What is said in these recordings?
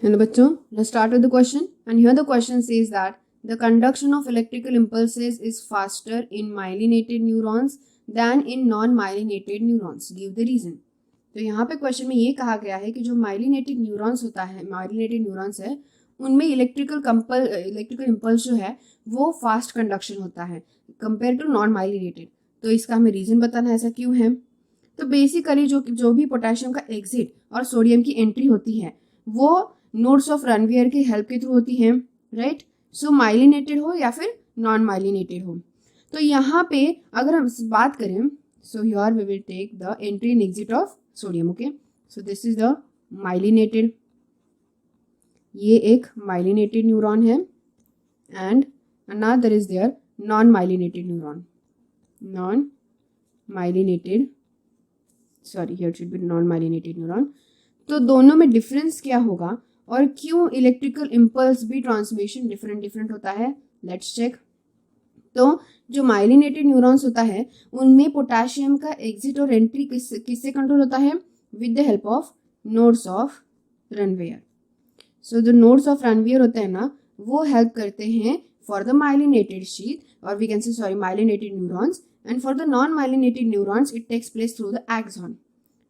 Hello बच्चों, let's start with the question. And here the question says that the conduction of electrical impulses is faster in myelinated neurons than in non-myelinated neurons. Give the reason. तो यहाँ पे question में ये कहा गया है कि जो माइलिनेटेड न्यूरॉन्स होता है, माइलिनेटेड न्यूरॉन्स है, उनमें इलेक्ट्रिकल इम्पल्स जो है वो फास्ट कंडक्शन होता है कंपेयर टू नॉन माइलिनेटेड. तो इसका हमें रीजन बताना है ऐसा क्यों है. तो बेसिकली जो भी पोटेशियम का एग्जिट और सोडियम की एंट्री होती है वो नोड्स ऑफ रनवियर की हेल्प के थ्रू होती है, राइट. सो माइलिनेटेड हो या फिर नॉन माइलिनेटेड हो. तो यहाँ पे अगर हम बात करें, so here we will take the entry and exit of sodium. Okay, so this is the myelinated, ये एक माइलिनेटेड न्यूरॉन है and another is there non myelinated neuron. Non myelinated, sorry here should be non myelinated neuron. तो दोनों में difference क्या होगा और क्यों इलेक्ट्रिकल इम्पल्स भी ट्रांसमिशन डिफरेंट होता है, लेट्स चेक. तो जो माइलिनेटेड न्यूरॉन्स होता है उनमें पोटेशियम का एग्जिट और एंट्री किससे कंट्रोल होता है, with the help of nodes of Ranvier. So जो नोड्स ऑफ रनवियर होते हैं ना, वो हेल्प करते हैं फॉर द माइलिनेटेड शीथ और we can say sorry myelinated neurons. And for the non myelinated neurons it takes place through the axon.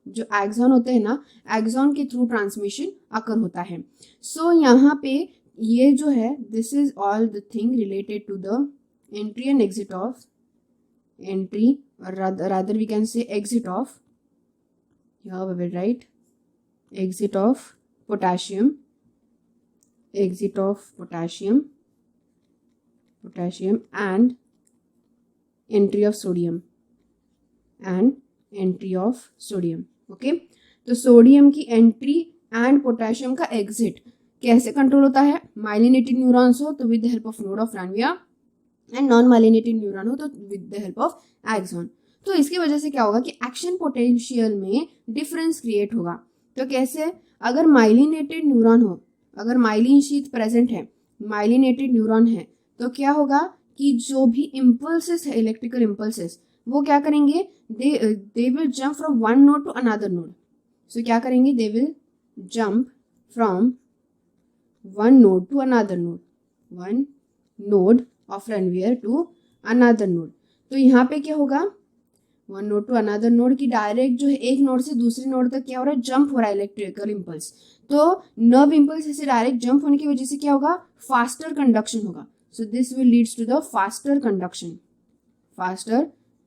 जो axon होते हैं ना, एक्सॉन के थ्रू ट्रांसमिशन अकर होता है. सो यहाँ पे ये जो है, this is all the thing related to the entry and exit of entry, rather we can say exit of, here we will write exit of potassium and entry of sodium okay. तो sodium की entry and potassium का exit कैसे control होता है, myelinated neurons हो तो with the help of node of Ranvier and non myelinated neuron हो तो with the help of axon. तो इसकी वजह से क्या होगा कि एक्शन पोटेंशियल में डिफरेंस क्रिएट होगा. तो कैसे, अगर माइलिनेटेड न्यूरॉन हो, अगर माइलिन शीथ प्रेजेंट है, माइलिनेटेड न्यूरॉन है, तो क्या होगा कि जो भी इम्पल्सेस है, इलेक्ट्रिकल इम्पल्सेस, वो क्या करेंगे, they will jump from one node to another node. So क्या करेंगे, they will jump from one node to another node, one node of Ranvier to another node. तो यहाँ पे क्या होगा, one node to another node की direct जो है एक नोड से दूसरे नोड तक क्या हो रहा है, जंप हो रहा है इलेक्ट्रिकल इम्पल्स. तो नर्व इम्पल्स से डायरेक्ट जंप होने की वजह से क्या होगा, फास्टर कंडक्शन होगा. So this will leads to the faster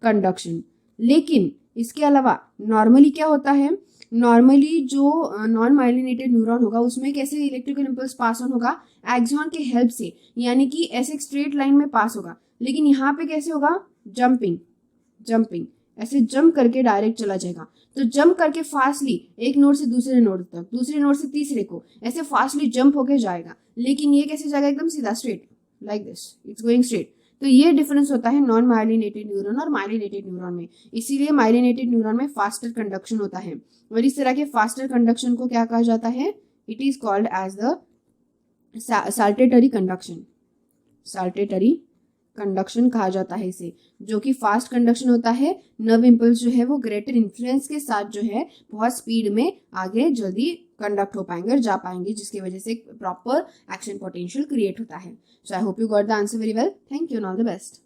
conduction. लेकिन इसके अलावा नॉर्मली क्या होता है, नॉर्मली जो नॉन माइलिनेटेड न्यूरॉन होगा उसमें कैसे इलेक्ट्रिकल इम्पल्स पास ऑन होगा, एक्सॉन के हेल्प से, यानी कि ऐसे स्ट्रेट लाइन में पास होगा. लेकिन यहाँ पे कैसे होगा, जंपिंग, ऐसे जंप करके डायरेक्ट चला जाएगा. तो जंप करके फास्टली एक नोड से दूसरे नोड तक, दूसरे नोड से तीसरे को, ऐसे फास्टली जंप होके जाएगा. लेकिन ये कैसे जाएगा, एकदम सीधा straight, like this, it's going straight. तो ये डिफरेंस होता है नॉन माइलिनेटेड न्यूरॉन और माइलिनेटेड न्यूरॉन में. इसीलिए माइलिनेटेड न्यूरॉन में फास्टर कंडक्शन होता है. और इस तरह के फास्टर कंडक्शन को क्या कहा जाता है, it is called as the saltatory conduction कहा जाता है इसे, जो कि फास्ट कंडक्शन होता है. नर्व इम्पल्स जो है वो ग्रेटर इन्फ्लुएंस के साथ जो है बहुत स्पीड में आगे जल्दी कंडक्ट हो पाएंगे और जा पाएंगे, जिसकी वजह से एक प्रॉपर एक्शन पोटेंशियल क्रिएट होता है. So I hope you got the answer very well. Thank you and all the best.